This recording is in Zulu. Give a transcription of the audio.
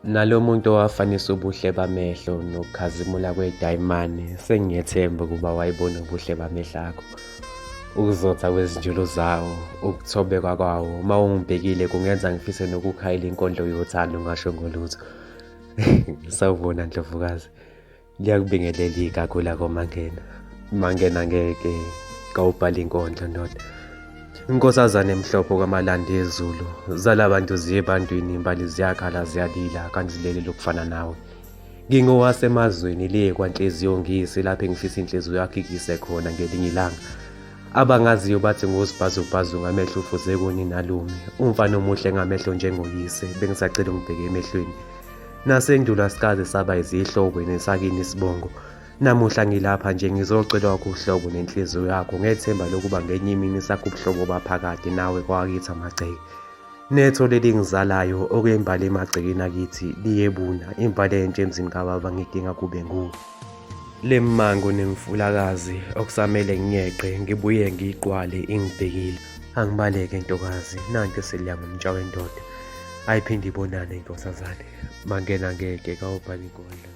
Nalo muntu owafanisa ubuhle bamehlo nokukhazimula kwedayimani sengiyethemba ukuba wayibona ubuhle bamehlo akho. Ukuzotha kwezinjulo zawo, ukuthobeka kwawo, uma ungibhekile kungenza ngifise nokukhayela inkondlo yothando ngasho ngolutho. Sawubona Ndlovukazi, ngiyakubingelela igagu lakho Mangena. Mangena ngeke kawubhala inkondlo ndoda. Inkosazane emhlophe kwamalandi ezulu, zalabantu ziye ebantwini, imbali ziyakhala ziyalila, kanti zilele lokufana nawe. Ngingowasemazweni liye kwanhliziyo ngiyise lapho engifisa inhliziyo yakho ikise khona ngelinye ilanga. Abangaziyo bathi nguzibhazubhazu ngamehlo ufuze kuninalume, umfana omuhle ngamehlo njengoyise, bengisacela ungibheke emehlweni. Nasendulo asikaze saba izihlokweni sakini isibongo. Namuhla ngilapha nje ngizocela wakho uhlobo nenhliziyo yakho ngethemba lokuba ngenye imini sakho ubuhlobo baphakade nawe kwakithi amagceke. Netho leli ngizalayo okuyembali emagcekeni akithi liyebuna, imbali entsha emzini kababa ngidinga kube nguwe. Le mmango nemfulakazi okusamele ngiyeqe ngibuye ngiyiqwale ingibhekile. Angibaleke ntokazi, nanti seliyangumtsha wendoda. Ayiphinde ibonane inkosazane. Mangena ngeke kawubhala inkondlo.